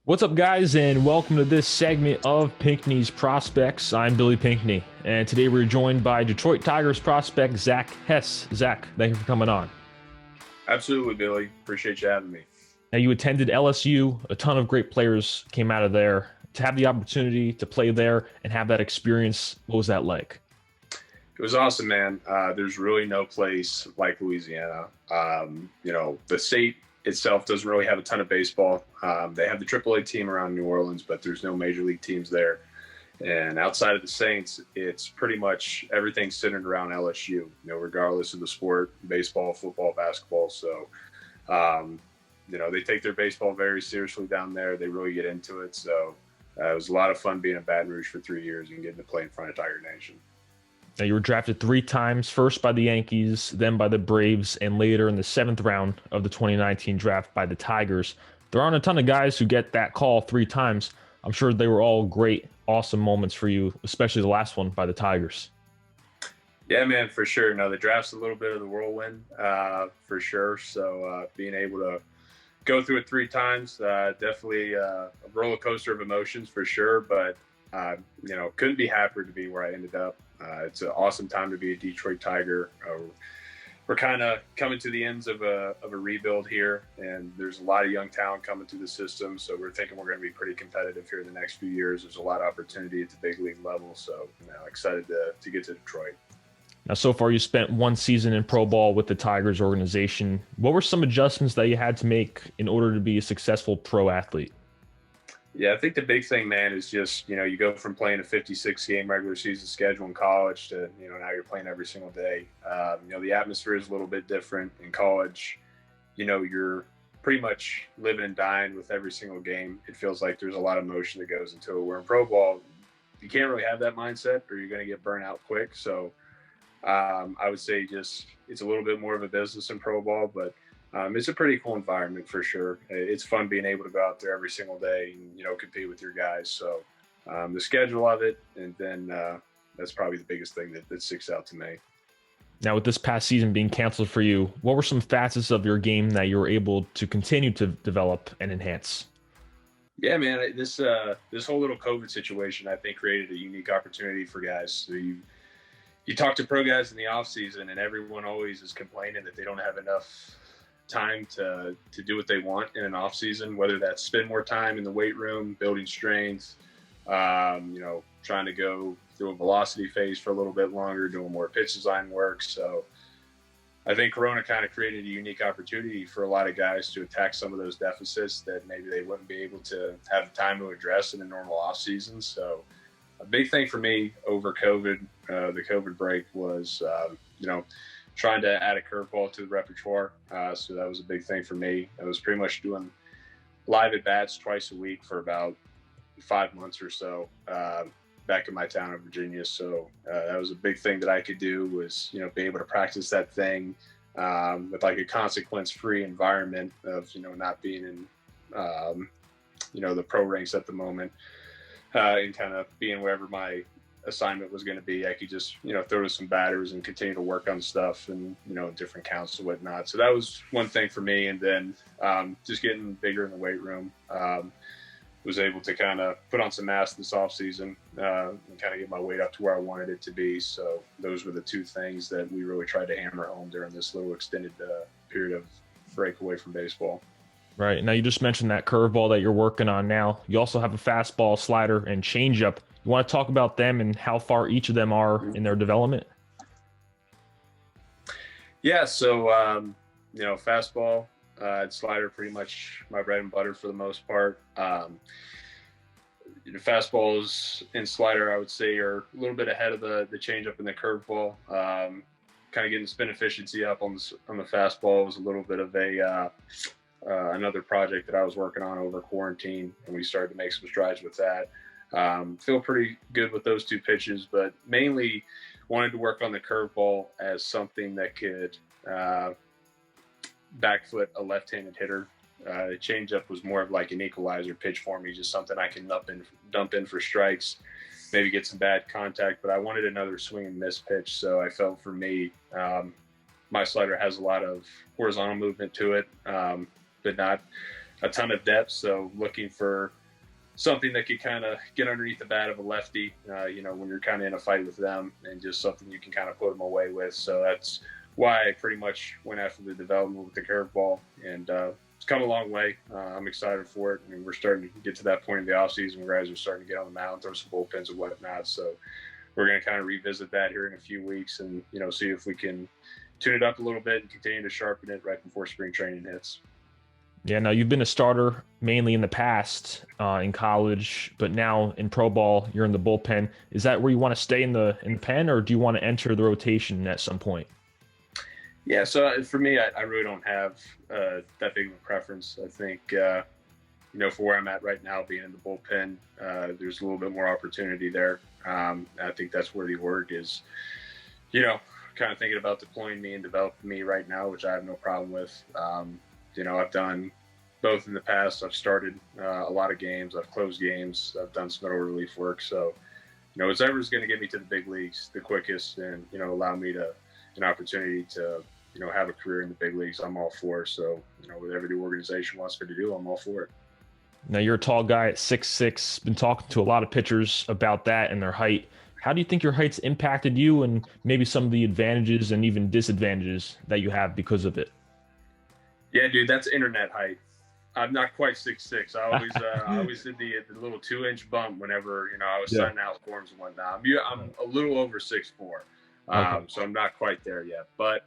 What's up, guys, and welcome to this segment of Pinckney's Prospects. I'm Billy Pinckney, and today we're joined by Detroit Tigers prospect Zack Hess. Zack, thank you for coming on. Absolutely, Billy. Appreciate you having me. Now, you attended LSU. A ton of great players came out of there. To have the opportunity to play there and have that experience, what was that like? It was awesome, man. There's really no place like Louisiana. The state itself doesn't really have a ton of baseball. They have the AAA team around New Orleans, but there's no major league teams there. And outside of the Saints, it's pretty much everything centered around LSU, regardless of the sport, baseball, football, basketball. So, they take their baseball very seriously down there. They really get into it. So it was a lot of fun being in Baton Rouge for 3 years and getting to play in front of Tiger Nation. Now, you were drafted three times, first by the Yankees, then by the Braves, and later in the seventh round of the 2019 draft by the Tigers. There aren't a ton of guys who get that call three times. I'm sure they were all great, awesome moments for you, especially the last one by the Tigers. Yeah, man, for sure. No, the draft's a little bit of the whirlwind, for sure. So being able to go through it three times, definitely a roller coaster of emotions for sure. But couldn't be happier to be where I ended up. It's an awesome time to be a Detroit Tiger. We're kind of coming to the ends of a rebuild here, and there's a lot of young talent coming through the system. So we're thinking we're going to be pretty competitive here in the next few years. There's a lot of opportunity at the big league level. So excited to get to Detroit. Now, so far, you spent one season in pro ball with the Tigers organization. What were some adjustments that you had to make in order to be a successful pro athlete? Yeah, I think the big thing, man, is just, you go from playing a 56-game regular season schedule in college to, now you're playing every single day. The atmosphere is a little bit different in college. You're pretty much living and dying with every single game. It feels like there's a lot of motion that goes into it. Where in pro ball, you can't really have that mindset or you're going to get burnt out quick. So I would say just it's a little bit more of a business in pro ball, but it's a pretty cool environment for sure. It's fun being able to go out there every single day and, compete with your guys. So the schedule of it, and then that's probably the biggest thing that sticks out to me. Now, with this past season being canceled for you, what were some facets of your game that you were able to continue to develop and enhance? Yeah, man, this whole little COVID situation, I think, created a unique opportunity for guys. So you talk to pro guys in the off season, and everyone always is complaining that they don't have enough time to do what they want in an off season, whether that's spend more time in the weight room, building strength, trying to go through a velocity phase for a little bit longer, doing more pitch design work. So I think Corona kind of created a unique opportunity for a lot of guys to attack some of those deficits that maybe they wouldn't be able to have the time to address in a normal off season. So a big thing for me over COVID, the COVID break was, trying to add a curveball to the repertoire. So that was a big thing for me. I was pretty much doing live at bats twice a week for about 5 months or so back in my town of Virginia. So that was a big thing that I could do was, be able to practice that thing with like a consequence-free environment of, not being in, the pro ranks at the moment and kind of being wherever my assignment was going to be. I could just throw to some batters and continue to work on stuff and different counts and whatnot. So that was one thing for me. And then just getting bigger in the weight room, was able to kind of put on some mass this off season and kind of get my weight up to where I wanted it to be. So those were the two things that we really tried to hammer home during this little extended period of break away from baseball. Right. Now, you just mentioned that curveball that you're working on now. You also have a fastball, slider, and changeup. You want to talk about them and how far each of them are in their development? Yeah, so, fastball and slider pretty much my bread and butter for the most part. Fastballs and slider, I would say, are a little bit ahead of the changeup and the curveball. Kind of getting the spin efficiency up on the fastball was a little bit of another project that I was working on over quarantine, and we started to make some strides with that. Feel pretty good with those two pitches, but mainly wanted to work on the curveball as something that could backfoot a left-handed hitter. The changeup was more of like an equalizer pitch for me, just something I can dump in for strikes, maybe get some bad contact, but I wanted another swing and miss pitch. So I felt for me, my slider has a lot of horizontal movement to it, but not a ton of depth. So looking for something that could kind of get underneath the bat of a lefty, when you're kind of in a fight with them, and just something you can kind of put them away with. So that's why I pretty much went after the development with the curveball, and it's come a long way. I'm excited for it. I mean, we're starting to get to that point in the offseason where guys are starting to get on the mound, throw some bullpens and whatnot. So we're going to kind of revisit that here in a few weeks and, see if we can tune it up a little bit and continue to sharpen it right before spring training hits. Yeah, now you've been a starter mainly in the past in college, but now in pro ball, you're in the bullpen. Is that where you want to stay in the pen, or do you want to enter the rotation at some point? Yeah, so for me, I really don't have that big of a preference. I think, for where I'm at right now, being in the bullpen, there's a little bit more opportunity there. I think that's where the org is, kind of thinking about deploying me and developing me right now, which I have no problem with. I've done both in the past. I've started a lot of games. I've closed games. I've done some middle relief work. So, whatever's going to get me to the big leagues the quickest and, allow me an opportunity to, have a career in the big leagues, I'm all for. So, whatever the organization wants me to do, I'm all for it. Now, you're a tall guy at 6'6". Been talking to a lot of pitchers about that and their height. How do you think your height's impacted you, and maybe some of the advantages and even disadvantages that you have because of it? Yeah, dude, that's internet height. I'm not quite 6'6". I always did the little 2-inch bump whenever I was signing out forms and whatnot. I'm a little over 6'4", so I'm not quite there yet. But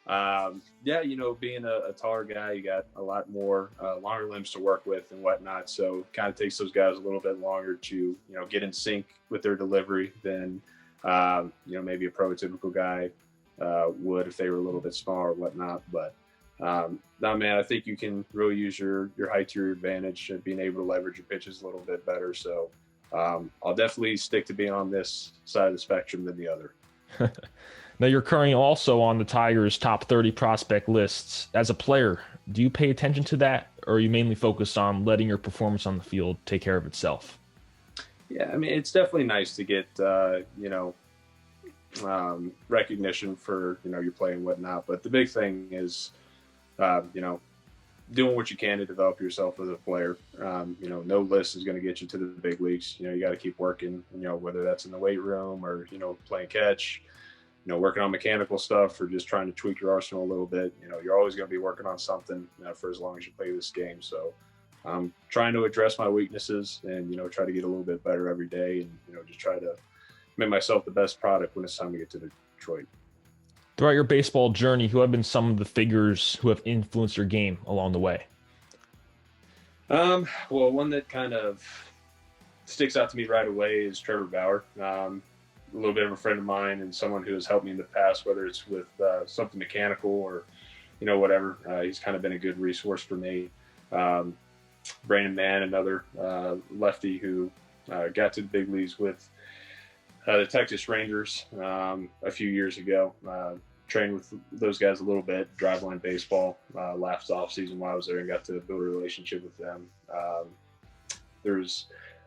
being a taller guy, you got a lot more longer limbs to work with and whatnot. So it kind of takes those guys a little bit longer to get in sync with their delivery than maybe a prototypical guy would if they were a little bit smaller or whatnot. But man, I think you can really use your height to your advantage and being able to leverage your pitches a little bit better. So I'll definitely stick to being on this side of the spectrum than the other. Now, you're currently also on the Tigers' top 30 prospect lists. As a player, do you pay attention to that, or are you mainly focused on letting your performance on the field take care of itself? Yeah, I mean, it's definitely nice to get, recognition for, your play and whatnot. But the big thing is, doing what you can to develop yourself as a player. No list is going to get you to the big leagues. You got to keep working, whether that's in the weight room or, playing catch, working on mechanical stuff or just trying to tweak your arsenal a little bit. You're always going to be working on something for as long as you play this game. So I'm trying to address my weaknesses and, try to get a little bit better every day and, just try to make myself the best product when it's time to get to Detroit. Throughout your baseball journey, who have been some of the figures who have influenced your game along the way? Well, one that kind of sticks out to me right away is Trevor Bauer. A little bit of a friend of mine and someone who has helped me in the past, whether it's with something mechanical or, whatever. He's kind of been a good resource for me. Brandon Mann, another lefty who got to the big leagues with the Texas Rangers a few years ago. Trained with those guys a little bit, driveline baseball, last off season while I was there and got to build a relationship with them.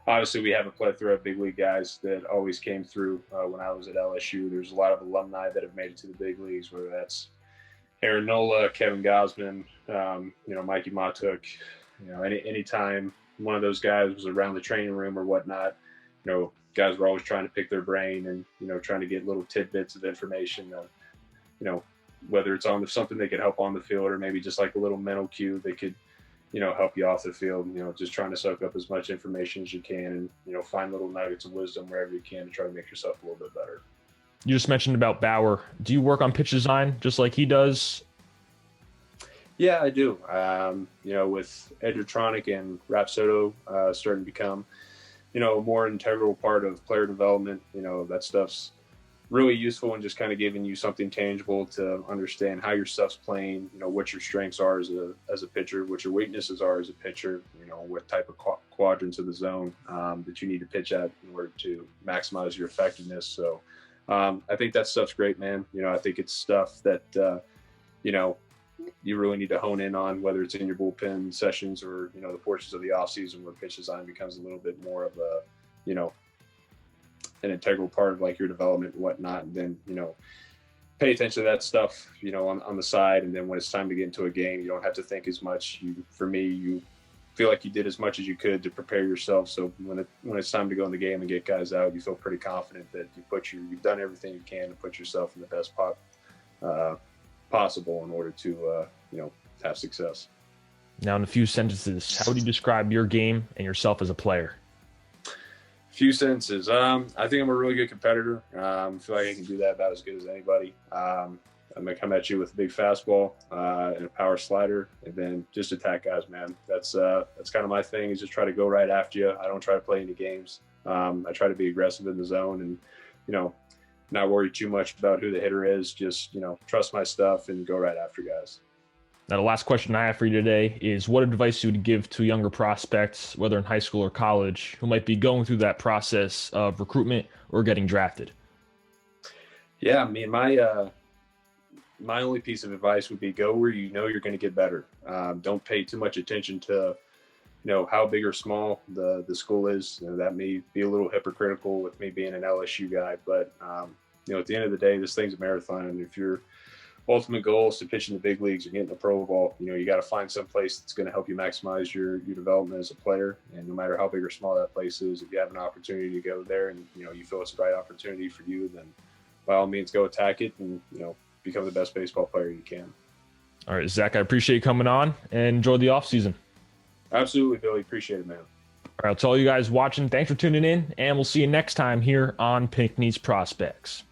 Obviously, we have a plethora of big league guys that always came through when I was at LSU. There's a lot of alumni that have made it to the big leagues, whether that's Aaron Nola, Kevin Gausman, Mikey Matuk. Anytime one of those guys was around the training room or whatnot, guys were always trying to pick their brain and, trying to get little tidbits of information, whether it's on something they could help on the field or maybe just like a little mental cue they could, help you off the field, just trying to soak up as much information as you can and, find little nuggets of wisdom wherever you can to try to make yourself a little bit better. You just mentioned about Bauer. Do you work on pitch design just like he does? Yeah, I do. With Edgertronic and Rapsodo starting to become, a more integral part of player development, that stuff's really useful and just kind of giving you something tangible to understand how your stuff's playing, what your strengths are as a pitcher, what your weaknesses are as a pitcher, what type of quadrants of the zone that you need to pitch at in order to maximize your effectiveness. So I think that stuff's great, man. I think it's stuff that, you really need to hone in on, whether it's in your bullpen sessions or, the portions of the off season where pitch design becomes a little bit more of a, an integral part of like your development and whatnot. And then, pay attention to that stuff, on the side. And then when it's time to get into a game, you don't have to think as much. For me, you feel like you did as much as you could to prepare yourself. So when it's time to go in the game and get guys out, you feel pretty confident that you've done everything you can to put yourself in the best possible in order to have success. Now, in a few sentences, how would you describe your game and yourself as a player? Few sentences. I think I'm a really good competitor. I feel like I can do that about as good as anybody. I'm gonna come at you with a big fastball and a power slider, and then just attack guys, man. That's kind of my thing. Is just try to go right after you. I don't try to play any games. I try to be aggressive in the zone, and not worry too much about who the hitter is. Just trust my stuff and go right after guys. Now, the last question I have for you today is what advice you would give to younger prospects, whether in high school or college, who might be going through that process of recruitment or getting drafted? Yeah, I mean, my only piece of advice would be go where you know you're going to get better. Don't pay too much attention to how big or small the school is. That may be a little hypocritical with me being an LSU guy, but at the end of the day, this thing's a marathon, and if your ultimate goal is to pitch in the big leagues and get in the pro ball, you got to find some place that's going to help you maximize your development as a player. And no matter how big or small that place is, if you have an opportunity to go there and you feel it's the right opportunity for you, then by all means go attack it and become the best baseball player you can. All right, Zach, I appreciate you coming on and enjoy the offseason. Absolutely, Billy. Appreciate it, man. All right, to all you guys watching, thanks for tuning in, and we'll see you next time here on Pinckney's Prospects.